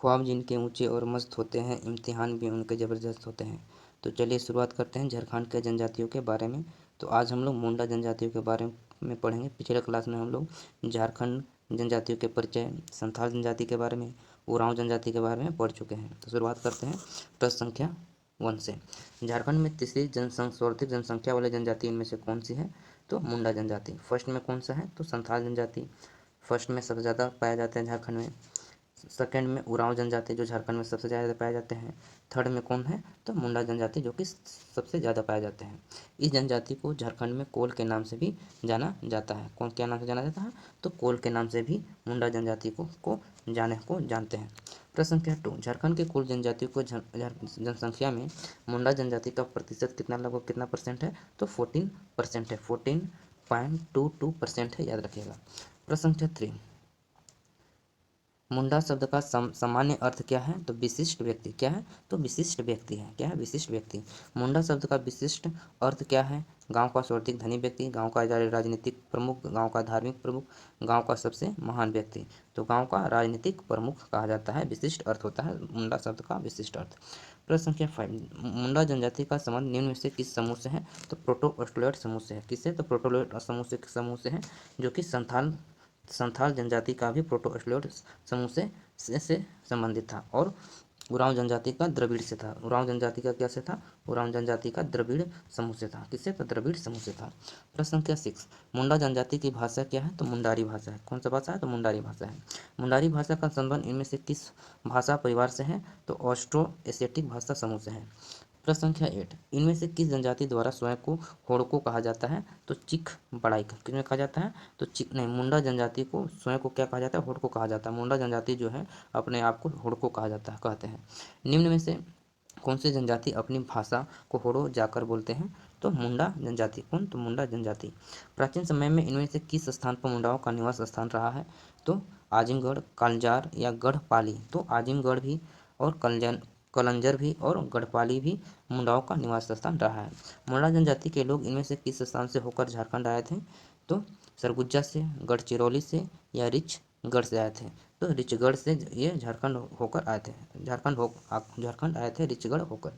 ख्वाब जिनके ऊंचे और मस्त होते हैं, इम्तिहान भी उनके ज़बरदस्त होते हैं। तो चलिए शुरुआत करते हैं झारखंड के जनजातियों के बारे में। तो आज हम लोग मुंडा जनजातियों के बारे में पढ़ेंगे। पिछले क्लास में हम लोग झारखंड जनजातियों के परिचय, संथाल जनजाति के बारे में, उरांव जनजाति के बारे में पढ़ चुके हैं। तो शुरुआत करते हैं प्रश्न संख्या 1 से। झारखंड में तीसरी सर्वाधिक जनसंख्या वाली जनजाति इनमें से कौन सी है? तो मुंडा जनजाति। फर्स्ट में कौन सा है? तो संथाल जनजाति फर्स्ट में सबसे ज़्यादा पाया जाते हैं झारखंड में। सेकंड में उरांव जनजाति जो झारखंड में सबसे ज़्यादा पाए जाते हैं। थर्ड में कौन है? तो मुंडा जनजाति जो कि सबसे ज़्यादा पाए जाते हैं। इस जनजाति को झारखंड में कोल के नाम से भी जाना जाता है। कौन क्या नाम से जाना जाता है? तो कोल के नाम से भी मुंडा जनजाति को जानते हैं। प्रश्न संख्या 2, झारखंड के कुल जनजातियों को जनसंख्या में मुंडा जनजाति का प्रतिशत कितना, लगभग कितना परसेंट है? तो 14% है। 14.22% है, याद रखिएगा। प्रश्न संख्या 3, मुंडा शब्द का सामान्य अर्थ क्या है? तो विशिष्ट व्यक्ति। क्या है? तो विशिष्ट व्यक्ति है। क्या है? विशिष्ट व्यक्ति। मुंडा शब्द का विशिष्ट अर्थ क्या है? गांव का सर्वाधिक धनी व्यक्ति, गांव का राजनीतिक प्रमुख, गांव का धार्मिक प्रमुख, गांव का सबसे महान व्यक्ति। तो गांव का राजनीतिक प्रमुख कहा जाता है, विशिष्ट अर्थ होता है मुंडा शब्द का विशिष्ट अर्थ। प्रश्न संख्या 5, मुंडा जनजाति का संबंध निम्न में से किस समूह से है? तो प्रोटो ऑस्ट्रेलियड समूह से है। किससे? तो प्रोटोलॉइड समूह से है, जो कि संथाल जनजाति का भी प्रोटो ऑस्ट्रेलियड समूह से संबंधित था। और उरांव जनजाति का द्रविड़ से था। उरांव जनजाति का क्या से था? उरांव जनजाति का द्रविड़ समूह से था। किससे? तो द्रविड़ समूह से था। प्रश्न संख्या 6, मुंडा जनजाति की भाषा क्या है? तो मुंडारी भाषा है। कौन सा भाषा है? तो मुंडारी भाषा है। मुंडारी भाषा का संबंध इनमें से किस भाषा परिवार से है? तो ऑस्ट्रो एशियाटिक भाषा समूह से है। प्रश्न संख्या 8, इनमें से किस जनजाति द्वारा स्वयं को होड़को कहा जाता है? तो चिक बड़ाई। किसमें कहा जाता है? तो चिक नहीं, मुंडा जनजाति को स्वयं को क्या कहा जाता है? होड़को कहा जाता है। मुंडा जनजाति जो है अपने आप को होड़को कहा जाता है, कहते हैं। निम्न में से कौन सी जनजाति अपनी भाषा को होड़ो जाकर बोलते हैं? तो मुंडा जनजाति। कौन? तो मुंडा जनजाति। प्राचीन समय में इनमें से किस स्थान पर मुंडाओं का निवास स्थान रहा है? तो आजिमगढ़, कालजार या गढ़पाली। तो आजिमगढ़ भी और कलंजर भी और गढ़पाली भी मुंडाओं का निवास स्थान रहा है। मुंडा जनजाति के लोग इनमें से किस स्थान से होकर झारखंड आए थे? तो सरगुजा से, गढ़चिरौली से या रिचगढ़ से आए थे। तो रिचगढ़ से ये झारखंड होकर आए थे। झारखंड आए थे रिचगढ़ होकर।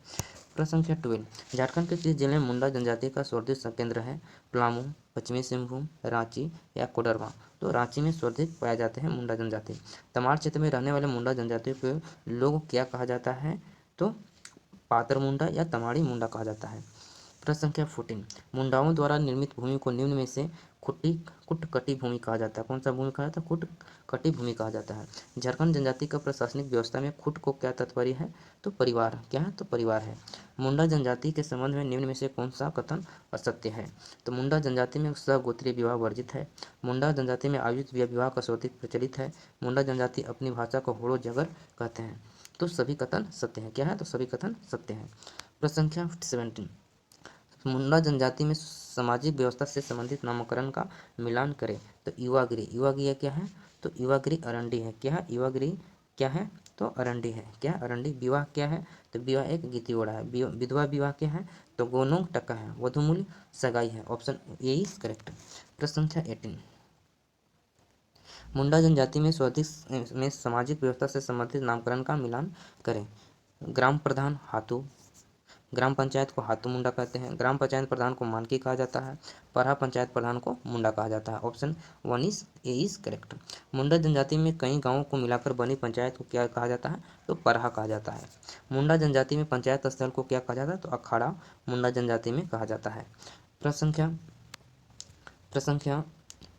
प्रश्न संख्या 12, झारखंड के किस जिले में मुंडा जनजाति का सर्वाधिक केंद्र है? पलामू, पश्चिमी सिंहभूम, रांची या कोडरमा। तो रांची में सर्वाधिक पाए जाते हैं मुंडा जनजाति। तमाड़ क्षेत्र में रहने वाले मुंडा जनजाति के लोग क्या कहा जाता है? तो पातर मुंडा या तमाड़ी मुंडा कहा जाता है। प्रश्न संख्या 14, मुंडाओं द्वारा निर्मित भूमि को निम्न में से कुटकटी भूमि कहा जाता है। कौन सा भूमि कहा जाता है? कुटकटी भूमि कहा जाता है। झारखंड जनजाति का प्रशासनिक व्यवस्था में खुट को क्या तात्पर्य है? तो परिवार। क्या है? तो परिवार है। मुंडा जनजाति के संबंध में निम्न में से कौन सा कथन असत्य है? तो मुंडा जनजाति में सगोत्रीय विवाह वर्जित है। मुंडा जनजाति में आयोजित विवाह का सर्वाधिक प्रचलित है। मुंडा जनजाति अपनी भाषा को होड़ो जगर कहते हैं। तो सभी कथन सत्य हैं। क्या है? तो सभी कथन सत्य हैं। प्रश्न संख्या 17, मुंडा जनजाति में सामाजिक व्यवस्था से संबंधित नामकरण का मिलान करें। तो युवागिरी। युवागिरी क्या है? तो युवागिरी अरंडी है। क्या है? युवागिरी क्या है? तो अरंडी है। क्या? अरंडी। विवाह क्या है? तो विवाह एक गीतियोड़ा है। विधवा विवाह क्या है? तो गोनोंग टका है। वधुमूल सगाई है। Option A is correct. प्रश्न संख्या 18, मुंडा जनजाति में स्वादिष्ट में सामाजिक व्यवस्था से संबंधित नामकरण का मिलान करें। ग्राम प्रधान हाथू, ग्राम पंचायत को हाथू मुंडा कहते हैं। ग्राम पंचायत प्रधान को मानकी कहा जाता है। परहा पंचायत प्रधान को मुंडा कहा जाता है। Option 1 is A is correct. Munda जनजाति में कई गांवों को मिलाकर बनी पंचायत को क्या कहा जाता है? तो परहा कहा जाता है। मुंडा जनजाति में पंचायत स्थल को क्या कहा जाता है? तो अखाड़ा मुंडा जनजाति में कहा जाता है। प्रश्न संख्या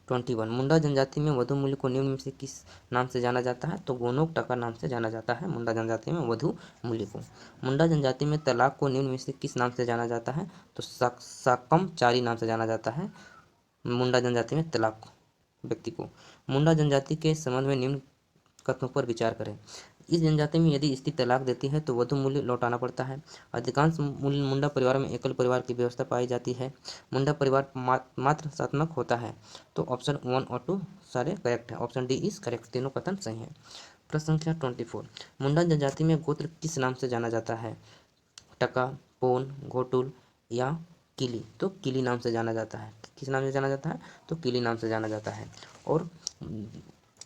21, मुंडा जनजाति में वधु मूल्य को निम्न में से किस नाम से जाना जाता है? तो गोनोक टका नाम से जाना जाता है मुंडा जनजाति में वधु मूल्य को। मुंडा जनजाति में तलाक को निम्न में से किस नाम से जाना जाता है? तो साकम चारी नाम से जाना जाता है मुंडा जनजाति में तलाक व्यक्ति को। मुंडा जनजाति के संबंध में निम्न कथनों पर विचार करें। इस जनजाति में यदि स्त्री तलाक देती है तो वधु मूल्य लौटाना पड़ता है। अधिकांश मुंडा परिवार में एकल परिवार की व्यवस्था पाई जाती है। मुंडा परिवार मात्र सात्मक होता है। तो ऑप्शन 1 और 2 सारे करेक्ट है। Option D is correct. तीनों कथन सही है। प्रश्न संख्या 24, मुंडा जनजाति में गोत्र किस नाम से जाना जाता है? टका, पोन, घोटुल या किली। तो किली नाम से जाना जाता है। किस नाम से जाना जाता है? तो किली नाम से जाना जाता है। और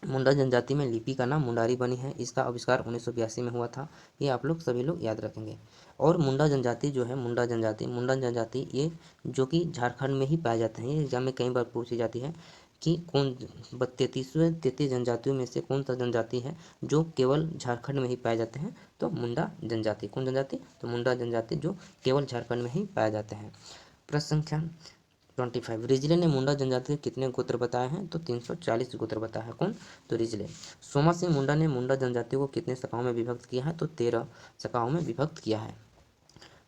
मुंडा जनजाति में लिपि का नाम मुंडारी बनी है। इसका आविष्कार 1982 में हुआ था। ये आप लोग सभी लोग याद रखेंगे। और मुंडा जनजाति जो है, मुंडा जनजाति ये जो कि झारखंड में ही पाए जाते हैं। ये एग्जाम में कई बार पूछी जाती है कि कौन 33 जनजातियों में से कौन सा जनजाति है जो केवल झारखंड में ही पाए जाते हैं, तो मुंडा जनजाति। कौन जनजाति? तो मुंडा जनजाति जो केवल झारखंड में ही पाए जाते हैं। प्रश्न संख्या 25, रिजले ने मुंडा जनजाति के कितने गोत्र बताए हैं? तो 340 गोत्र बताया है। कौन? तो रिजले। सोमा सिंह मुंडा ने मुंडा जनजाति को कितने शाखाओं में विभक्त किया है? तो 13 शाखाओं में विभक्त किया है।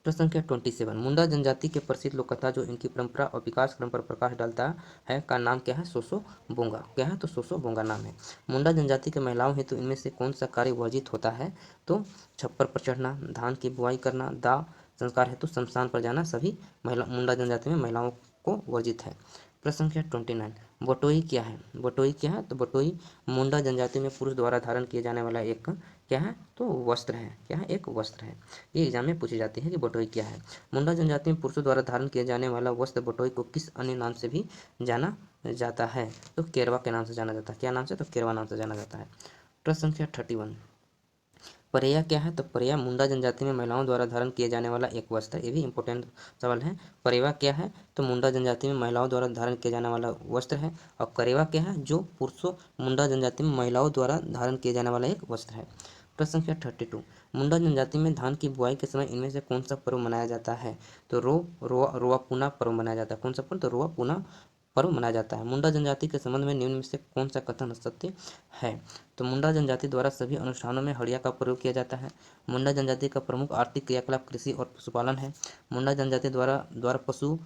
प्रश्न संख्या 27, मुंडा जनजाति के प्रसिद्ध लोक कथा जो इनकी परंपरा और विकास क्रम पर प्रकाश डालता है का नाम क्या है? सोसो बोंगा। क्या है? तो सोसो बोंगा नाम है। मुंडा जनजाति के महिलाओं हेतु इनमें से कौन सा कार्य वर्जित होता है? तो छप्पर पर चढ़ना, धान की बुआई करना, दाह संस्कार हेतु शमशान पर जाना सभी मुंडा जनजाति में महिलाओं को वर्जित है। प्रश्न संख्या 29, बटोई क्या है? बटोई क्या है? तो बटोई मुंडा जनजाति में पुरुष द्वारा धारण किए जाने वाला एक क्या है? तो वस्त्र है। क्या है? एक वस्त्र है। ये एग्जाम में पूछी जाती है कि बटोई क्या है। मुंडा जनजाति में पुरुषों द्वारा धारण किया जाने वाला वस्त्र बटोई को किस अन्य नाम से भी जाना जाता है? तो केरवा के नाम से जाना जाता है। क्या नाम से? तो केरवा नाम से जाना जाता है। प्रश्न संख्या 31, परैया क्या है? तो परैया मुंडा जनजाति में महिलाओं द्वारा धारण किए जाने वाला एक वस्त्र है। ये भी इंपॉर्टेंट सवाल है। परैया क्या है? तो मुंडा जनजाति में महिलाओं द्वारा धारण किया जाने वाला वस्त्र है। और करेवा क्या है? जो पुरुषों मुंडा जनजाति में महिलाओं द्वारा धारण किए जाने वाला एक वस्त्र है। प्रश्न संख्या 32, मुंडा जनजाति में धान की बुआई के समय इनमें से कौन सा पर्व मनाया जाता है? तो रोआ पुना पर्व मनाया जाता है। कौन सा पर्व? तो रोआ पुना पर्व मनाया जाता है। मुंडा जनजाति के संबंध में निम्न में से कौन सा कथन सत्य है? तो मुंडा जनजाति द्वारा सभी अनुष्ठानों में हड़िया का प्रयोग किया जाता है। मुंडा जनजाति का प्रमुख आर्थिक क्रियाकलाप कृषि और पशुपालन है। मुंडा जनजाति द्वारा पशु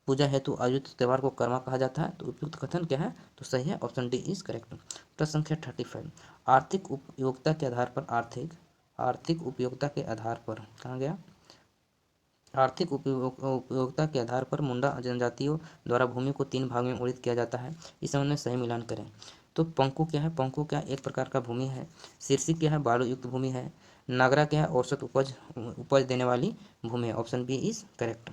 पूजा हेतु आयोजित त्यौहार को कर्मा कहा जाता है। तो उपयुक्त कथन क्या है? तो सही है, ऑप्शन डी इज करेक्ट। प्रश्न संख्या 35, आर्थिक उपयोगिता के आधार पर आर्थिक उपयोगिता के आधार पर कहाँ गया? आर्थिक उपयोगिता के आधार पर मुंडा जनजातियों द्वारा भूमि को 3 भाग में वर्गीकृत किया जाता है। इस संबंध में सही मिलान करें। तो पंकु क्या है? पंकु क्या एक प्रकार का भूमि है। शीर्षी क्या है? बालू युक्त भूमि है। नागरा क्या है? औसत उपज देने वाली भूमि है। Option B is correct.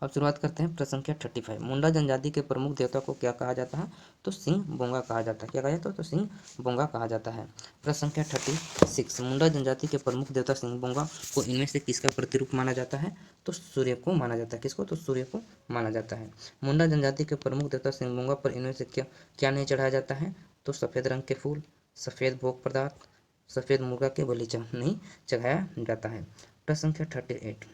अब शुरुआत करते हैं प्रश्न संख्या 35, मुंडा जनजाति के प्रमुख देवता को क्या कहा जाता है? तो सिंह बोंगा कहा जाता है। क्या कहा जाता है? तो सिंह बोंगा कहा जाता है। प्रश्न संख्या 36, मुंडा जनजाति के प्रमुख देवता सिंह बोंगा को इनमें से किसका प्रतिरूप माना जाता है? तो सूर्य को माना जाता है। किसको? तो सूर्य को माना जाता है। मुंडा जनजाति के प्रमुख देवता सिंह बोंगा पर इनमें से क्या नहीं चढ़ाया जाता है? तो सफ़ेद रंग के फूल, सफ़ेद भोग पदार्थ, सफ़ेद मुर्गा के बलीचा नहीं चढ़ाया जाता है। प्रश्न संख्या 38,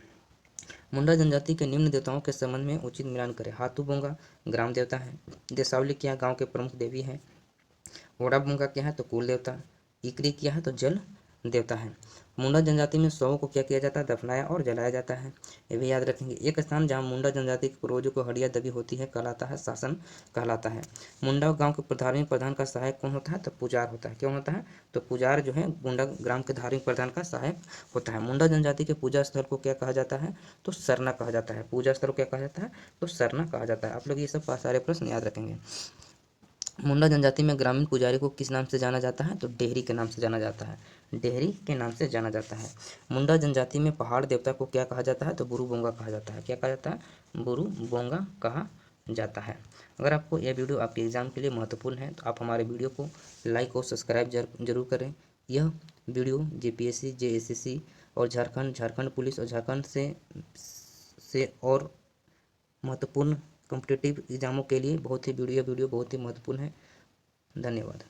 मुंडा जनजाति के निम्न देवताओं के संबंध में उचित मिलान करें। हाथू बोंगा ग्राम देवता है। देसावली क्या है? गांव के प्रमुख देवी है। ओड़ा बोंगा क्या है? तो कुल देवता। इकरी क्या है? तो जल देवता है। मुंडा जनजाति में शवों को क्या किया जाता है? दफनाया और जलाया जाता है। ये भी याद रखेंगे। एक स्थान जहाँ मुंडा जनजाति के पूर्वजों को हड्डियां दबी होती है कहलाता है शासन कहलाता है। मुंडा गांव के धार्मिक प्रधान का सहायक कौन होता है? तो पुजार होता है। क्यों होता है? तो पुजार जो है मुंडा ग्राम के धार्मिक प्रधान का सहायक होता है। मुंडा जनजाति के पूजा स्थल को क्या कहा जाता है? तो सरना कहा जाता है। पूजा स्थल को क्या कहा जाता है? तो सरना कहा जाता है। आप लोग ये सब सारे प्रश्न याद रखेंगे। मुंडा जनजाति में ग्रामीण पुजारी को किस नाम से जाना जाता है? तो डेहरी के नाम से जाना जाता है। डेहरी के नाम से जाना जाता है। मुंडा जनजाति में पहाड़ देवता को क्या कहा जाता है? तो बुरु बोंगा कहा जाता है। क्या कहा जाता है? बुरु बोंगा कहा जाता है। अगर आपको यह वीडियो आपके एग्जाम के लिए महत्वपूर्ण है तो आप हमारे वीडियो को लाइक और सब्सक्राइब जरूर करें। यह वीडियो जेपीएससी, जेएसएससी और झारखंड पुलिस और झारखंड से और महत्वपूर्ण कॉम्पिटिटिव एग्जामों के लिए वीडियो बहुत ही महत्वपूर्ण है। धन्यवाद।